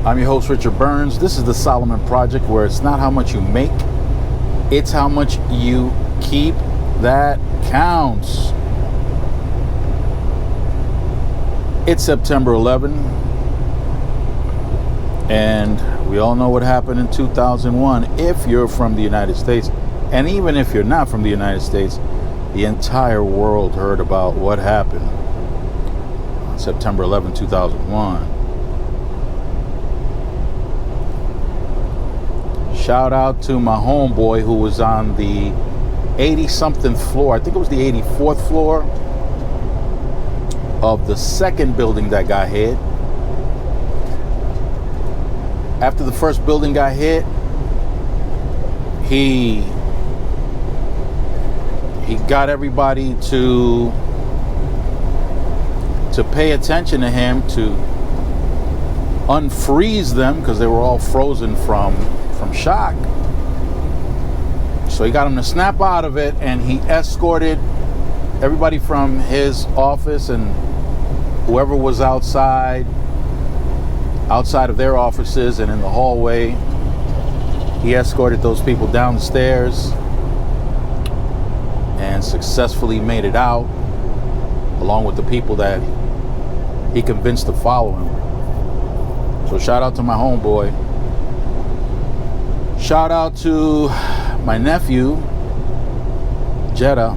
I'm your host, Richard Burns. This is the Solomon Project, where it's not how much you make, it's how much you keep that counts. It's September 11, and we all know what happened in 2001. If you're from the United States, and even if you're not from the United States, the entire world heard about what happened on September 11, 2001. Shout out to my homeboy who was on the 80-something floor. I think it was the 84th floor of the second building that got hit. After the first building got hit, he got everybody to pay attention to him, to unfreeze them because they were all frozen from shock. So he got him to snap out of it, and he escorted everybody from his office and whoever was outside of their offices and in the hallway. He escorted those people down the stairs and successfully made it out, along with the people that he convinced to follow him. So shout out to my homeboy. Shout out to my nephew, Jeddah.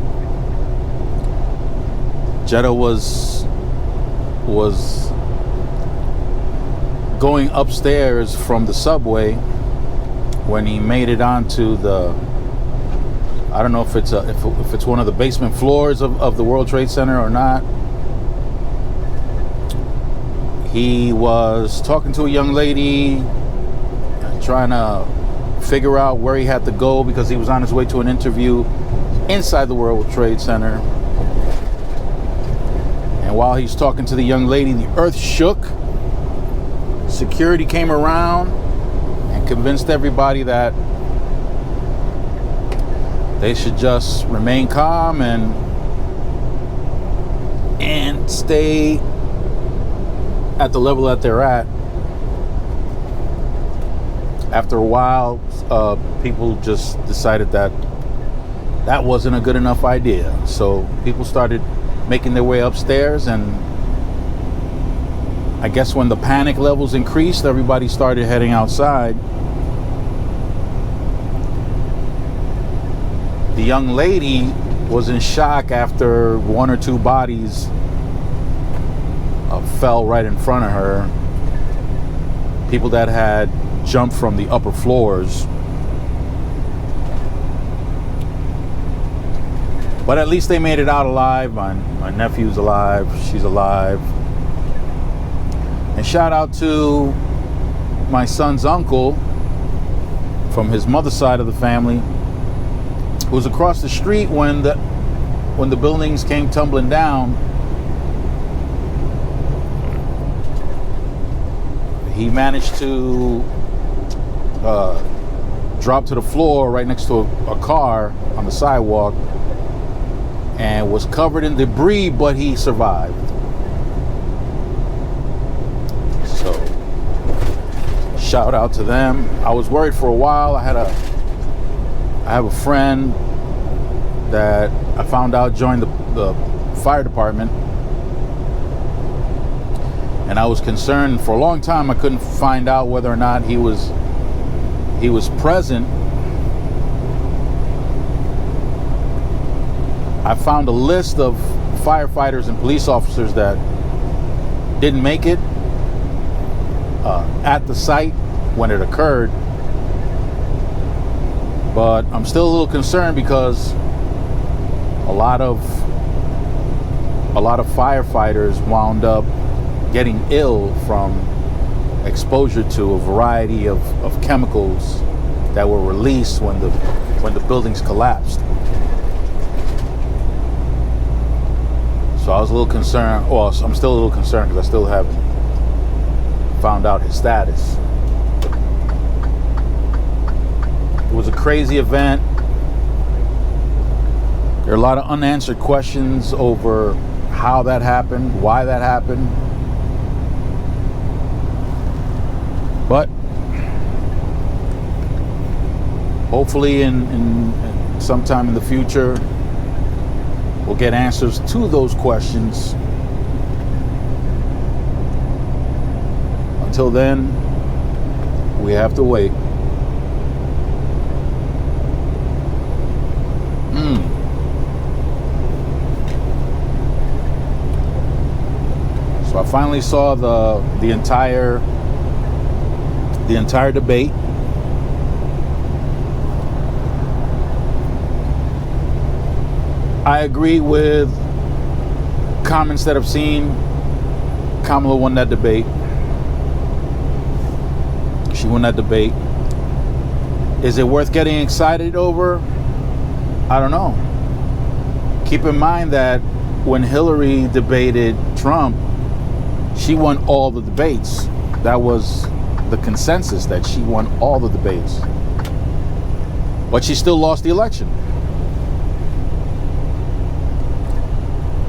Jeddah was going upstairs from the subway when he made it onto the, I don't know if it's one of the basement floors of the World Trade Center or not. He was talking to a young lady, trying to figure out where he had to go because he was on his way to an interview inside the World Trade Center. And while he's talking to the young lady, the earth shook. Security came around and convinced everybody that they should just remain calm and stay at the level that they're at. After a while, people just decided that wasn't a good enough idea. So people started making their way upstairs, and I guess when the panic levels increased, everybody started heading outside. The young lady was in shock after one or two bodies fell right in front of her. People that had jumped from the upper floors. But at least they made it out alive. My nephew's alive. She's alive. And shout out to my son's uncle from his mother's side of the family, who was across the street when the buildings came tumbling down. He managed to drop to the floor right next to a car on the sidewalk and was covered in debris, but he survived. So shout out to them. I was worried for a while. I have a friend that I found out joined the fire department, and I was concerned for a long time. I couldn't find out whether or not he was present. I found a list of firefighters and police officers that didn't make it at the site when it occurred. But I'm still a little concerned because a lot of firefighters wound up getting ill from exposure to a variety of chemicals that were released when the buildings collapsed. So I was a little concerned. Well, I'm still a little concerned because I still haven't found out his status. It was a crazy event. There are a lot of unanswered questions over how that happened, why that happened. But hopefully in sometime in the future, we'll get answers to those questions. Until then, we have to wait. So I finally saw the entire debate. I agree with comments that I've seen. Kamala won that debate. She won that debate. Is it worth getting excited over? I don't know. Keep in mind that when Hillary debated Trump, she won all the debates. That was the consensus, that she won all the debates. But she still lost the election.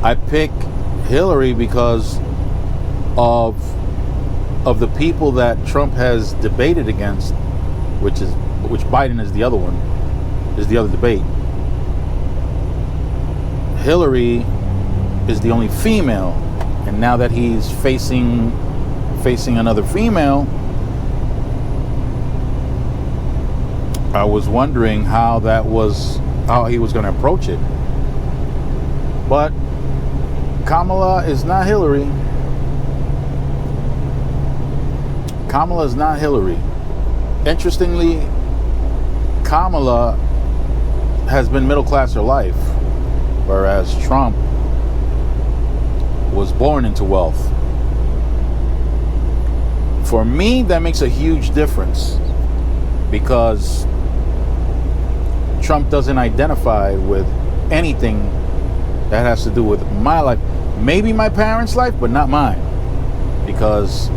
I pick Hillary because of the people that Trump has debated against, which Biden is the other one, is the other debate. Hillary is the only female, and now that he's facing another female, I was wondering how he was going to approach it. But Kamala is not Hillary. Kamala is not Hillary. Interestingly, Kamala has been middle class her life, whereas Trump was born into wealth. For me, that makes a huge difference, because Trump doesn't identify with anything that has to do with my life. Maybe my parents' life, but not mine, because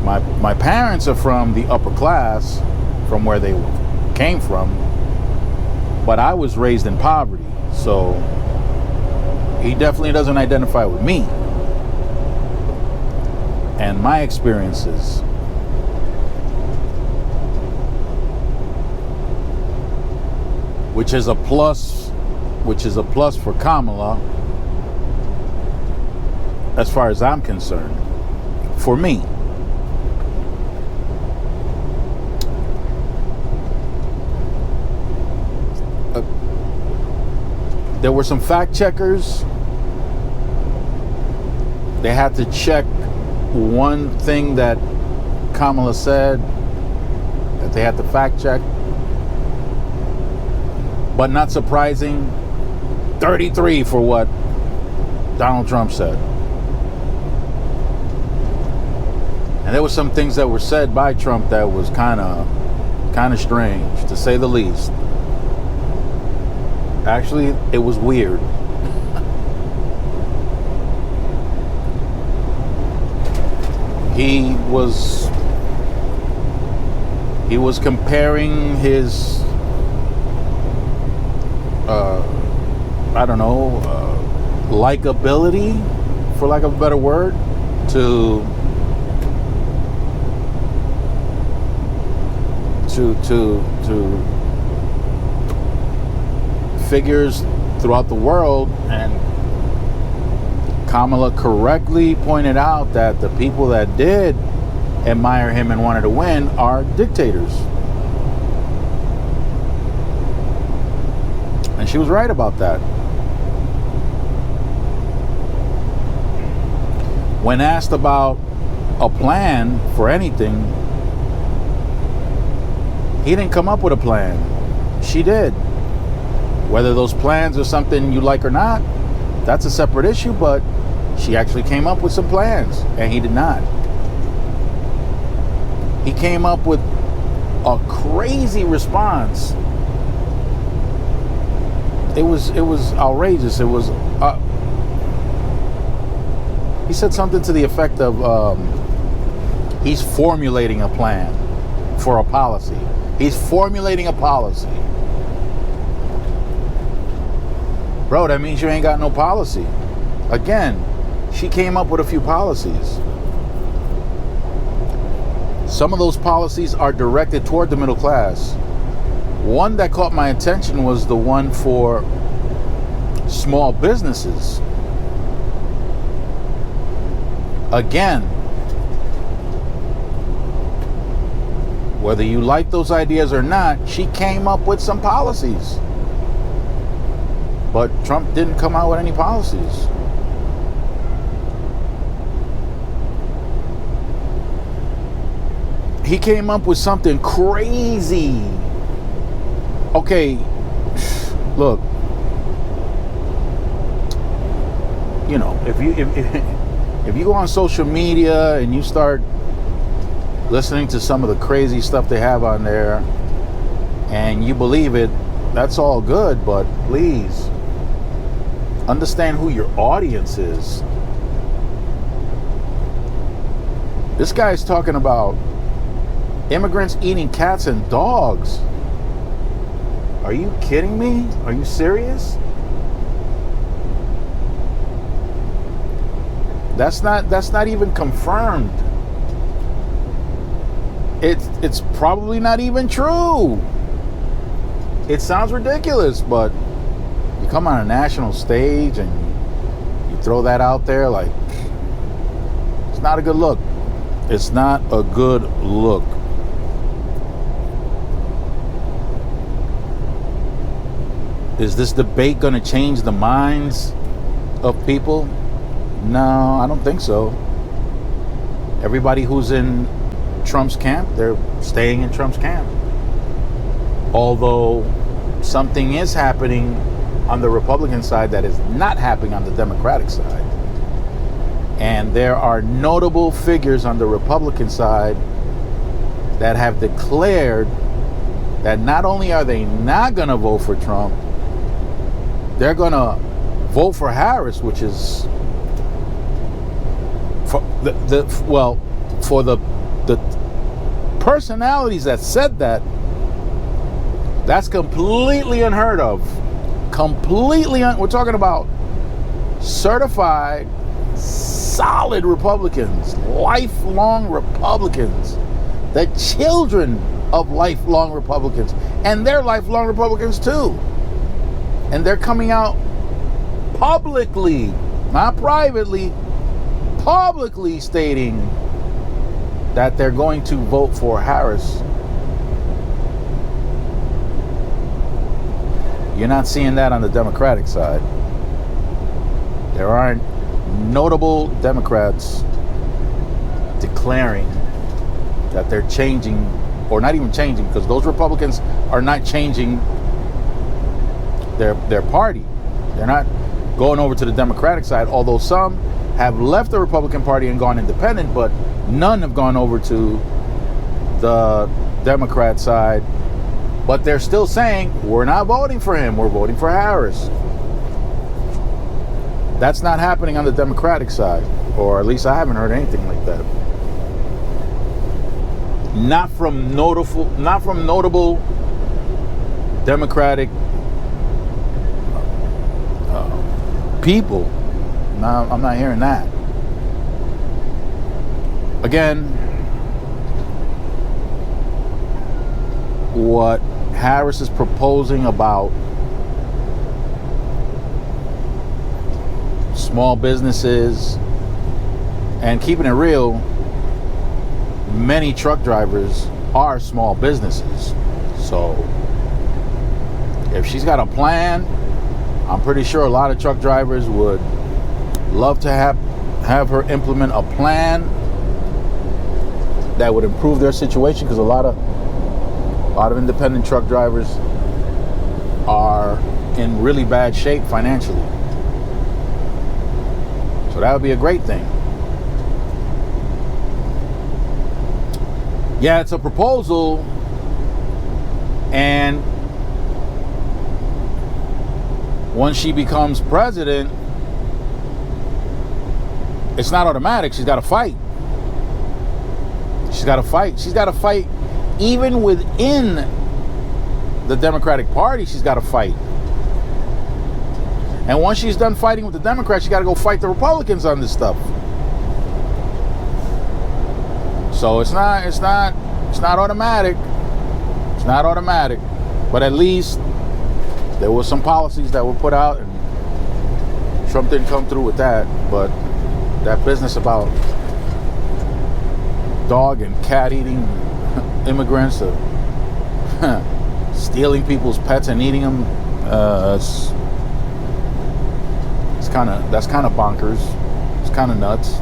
my parents are from the upper class, from where they came from, but I was raised in poverty, so he definitely doesn't identify with me and my experiences. Which is a plus for Kamala, as far as I'm concerned, for me. There were some fact checkers. They had to check one thing that Kamala said, that they had to fact check. But not surprising, 33 for what Donald Trump said. And there were some things that were said by Trump that was kind of strange, to say the least. Actually, it was weird. He was comparing his likability, for lack of a better word, to figures throughout the world, and Kamala correctly pointed out that the people that did admire him and wanted to win are dictators. And she was right about that. When asked about a plan for anything, he didn't come up with a plan. She did. Whether those plans are something you like or not, that's a separate issue, but she actually came up with some plans, and he did not. He came up with a crazy response. It was outrageous. It was he said something to the effect of he's formulating a plan for a policy. He's formulating a policy. Bro, that means you ain't got no policy. Again, she came up with a few policies. Some of those policies are directed toward the middle class. One that caught my attention was the one for small businesses. Again, whether you like those ideas or not, she came up with some policies. But Trump didn't come out with any policies. He came up with something crazy. Okay, look, you know, if you go on social media and you start listening to some of the crazy stuff they have on there and you believe it, that's all good, but please understand who your audience is. This guy's talking about immigrants eating cats and dogs. Are you kidding me? Are you serious? That's not even confirmed. It's probably not even true. It sounds ridiculous, but you come on a national stage and you throw that out there, like, it's not a good look. It's not a good look. Is this debate going to change the minds of people? No, I don't think so. Everybody who's in Trump's camp, they're staying in Trump's camp. Although something is happening on the Republican side that is not happening on the Democratic side. And there are notable figures on the Republican side that have declared that not only are they not going to vote for Trump, they're going to vote for Harris, which is for the personalities that said that. That's completely unheard of. We're talking about certified, solid Republicans, lifelong Republicans, the children of lifelong Republicans, and they're lifelong Republicans too. And they're coming out publicly, not privately, publicly stating that they're going to vote for Harris. You're not seeing that on the Democratic side. There aren't notable Democrats declaring that they're changing, or not even changing, because those Republicans are not changing their party. They're not going over to the Democratic side, although some have left the Republican Party and gone independent, but none have gone over to the Democrat side. But they're still saying, we're not voting for him, we're voting for Harris. That's not happening on the Democratic side, or at least I haven't heard anything like that. Not from notable Democratic people. No, I'm not hearing that. Again, what Harris is proposing about small businesses, and keeping it real, many truck drivers are small businesses. So if she's got a plan, I'm pretty sure a lot of truck drivers would love to have her implement a plan that would improve their situation, because a lot of independent truck drivers are in really bad shape financially. So that would be a great thing. Yeah, it's a proposal, and once she becomes president, it's not automatic. She's got to fight. She's got to fight even within the Democratic Party. She's got to fight. And once she's done fighting with the Democrats, she got to go fight the Republicans on this stuff. So it's not automatic. It's not automatic. But at least there were some policies that were put out, and Trump didn't come through with that. But that business about dog and cat eating immigrants, stealing people's pets and eating them, that's kind of bonkers. It's kind of nuts.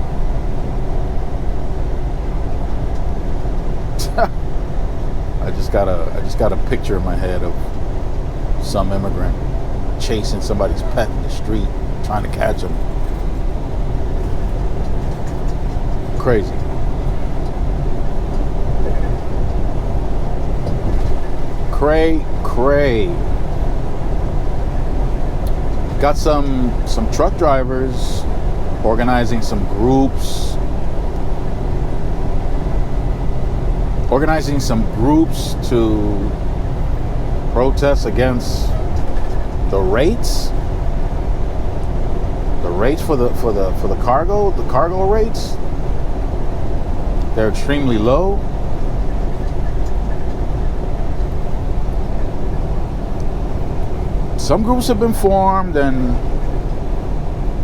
I just got a picture in my head of some immigrant chasing somebody's pet in the street, trying to catch him. Crazy. Cray. Got some truck drivers organizing some groups. To protest against the rates for the cargo rates. They're extremely low. Some groups have been formed, and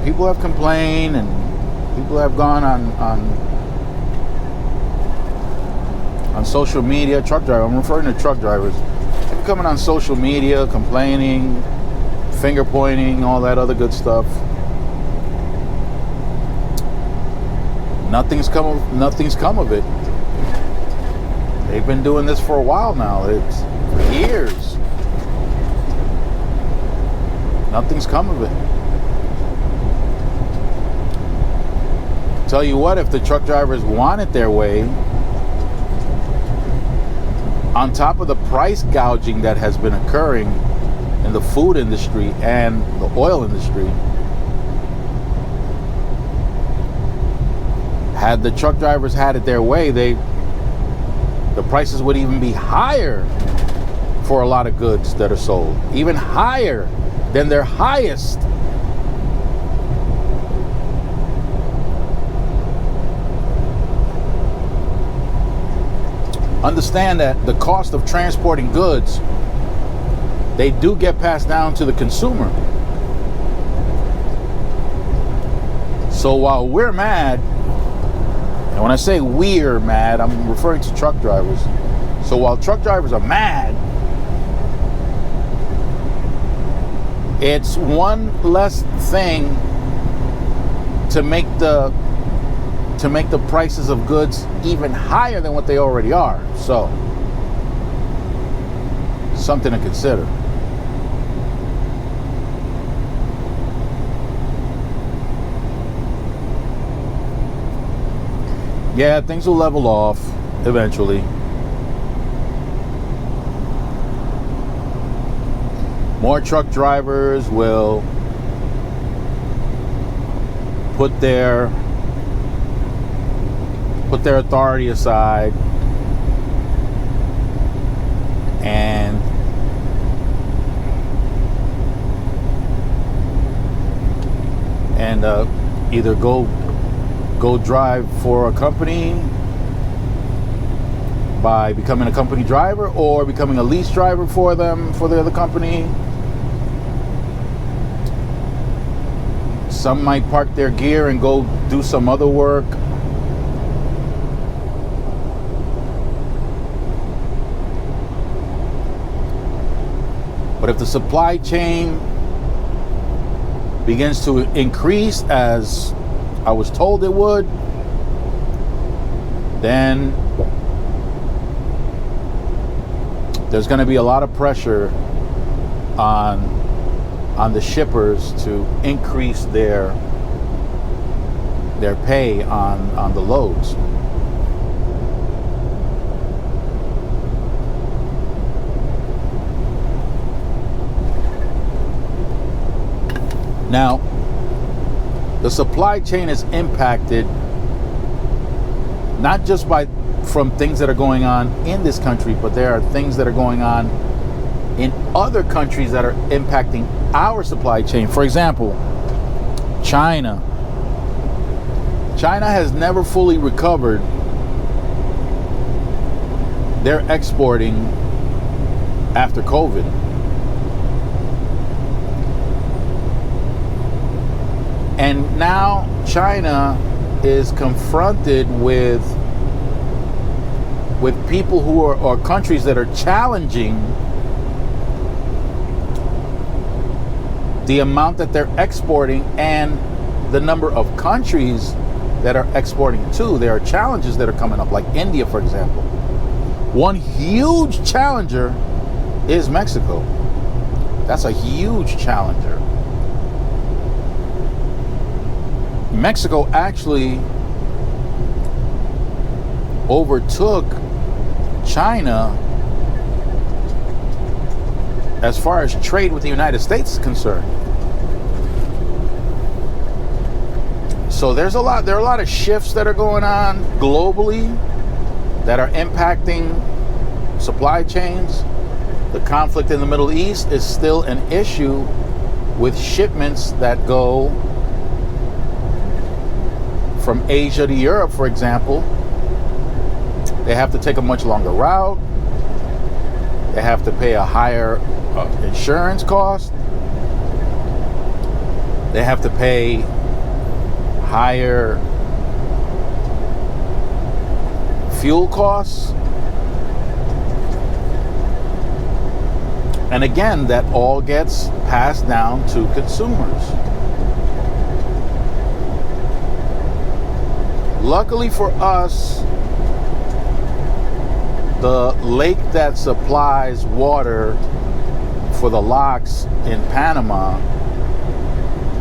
people have complained, and people have gone on social media. Truck driver, I'm referring to truck drivers. People coming on social media, complaining, finger pointing, all that other good stuff. Nothing's come of it. They've been doing this for a while now. It's for years. Nothing's come of it. Tell you what, if the truck drivers want it their way, on top of the price gouging that has been occurring in the food industry and the oil industry, had the truck drivers had it their way, the prices would even be higher for a lot of goods that are sold, even higher than their highest. Understand that the cost of transporting goods, they do get passed down to the consumer. So while we're mad, and when I say we're mad, I'm referring to truck drivers. So while truck drivers are mad, it's one less thing to make the prices of goods even higher than what they already are. So, something to consider. Yeah, things will level off eventually. More truck drivers will put their authority aside and either go drive for a company by becoming a company driver, or becoming a lease driver for them, for the other company. Some might park their gear and go do some other work. But if the supply chain begins to increase, as I was told it would, then there's going to be a lot of pressure on the shippers to increase their pay on the loads. Now, the supply chain is impacted not just from things that are going on in this country, but there are things that are going on in other countries that are impacting our supply chain. For example, China. China has never fully recovered they're exporting after COVID. And now China is confronted with people who are, or countries that are challenging the amount that they're exporting and the number of countries that are exporting too. There are challenges that are coming up, like India, for example. One huge challenger is Mexico. That's a huge challenger. Mexico actually overtook China as far as trade with the United States is concerned. So there are a lot of shifts that are going on globally that are impacting supply chains. The conflict in the Middle East is still an issue with shipments that go from Asia to Europe, for example. They have to take a much longer route. They have to pay a higher insurance cost. They have to pay higher fuel costs. And again, that all gets passed down to consumers. Luckily for us, the lake that supplies water for the locks in Panama,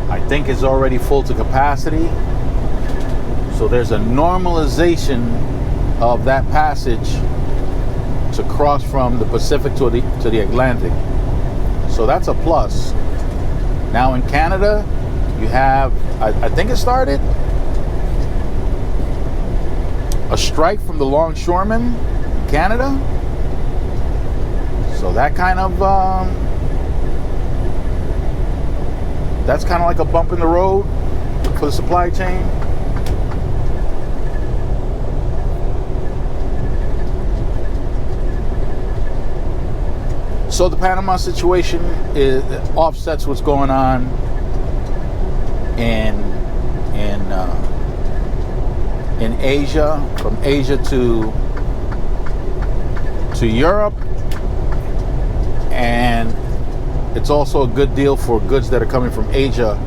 I think is already full to capacity. So there's a normalization of that passage to cross from the Pacific to the Atlantic. So that's a plus. Now in Canada, you have, I think it started, a strike from the longshoremen in Canada. So that kind of, that's kind of like a bump in the road for the supply chain. So the Panama situation offsets what's going on in Asia, from Asia to Europe, and it's also a good deal for goods that are coming from Asia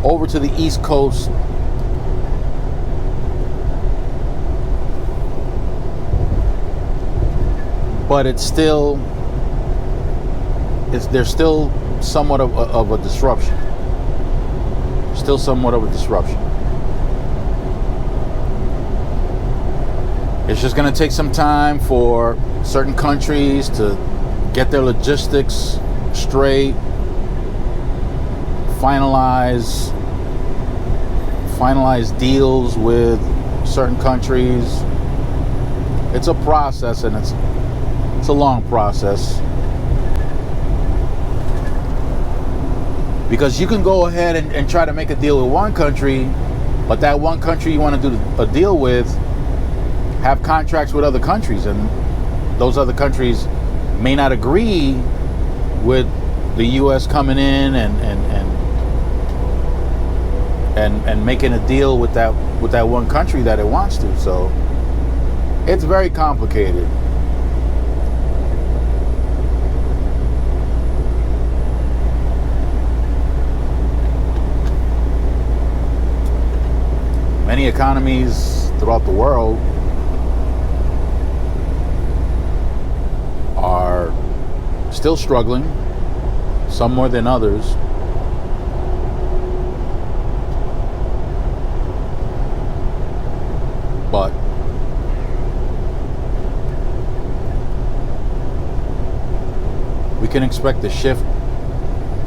over to the East Coast. But there's still somewhat of a disruption. Still somewhat of a disruption. It's just going to take some time for certain countries to get their logistics straight, finalize deals with certain countries. It's a process, and it's a long process. Because you can go ahead and try to make a deal with one country, but that one country you want to do a deal with have contracts with other countries, and those other countries may not agree with the U.S. coming in and making a deal with that one country that it wants to. So it's very complicated. Many economies throughout the world are still struggling, some more than others. But we can expect a shift.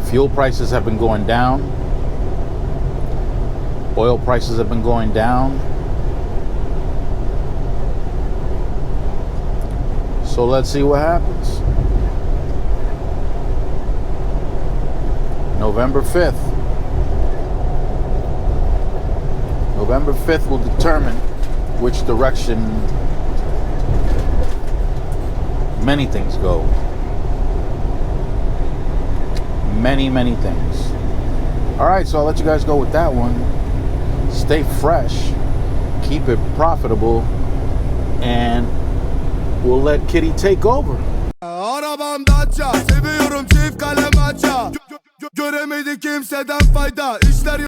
Fuel prices have been going down. Oil prices have been going down. So let's see what happens. November 5th. November 5th will determine which direction many things go. Many things. All right, so I'll let you guys go with that one. Stay fresh, keep it profitable, and we'll let Kitty take over. Arabam Dacia, seviyorum çift kalem aça. Göremedi kimseden fayda, işler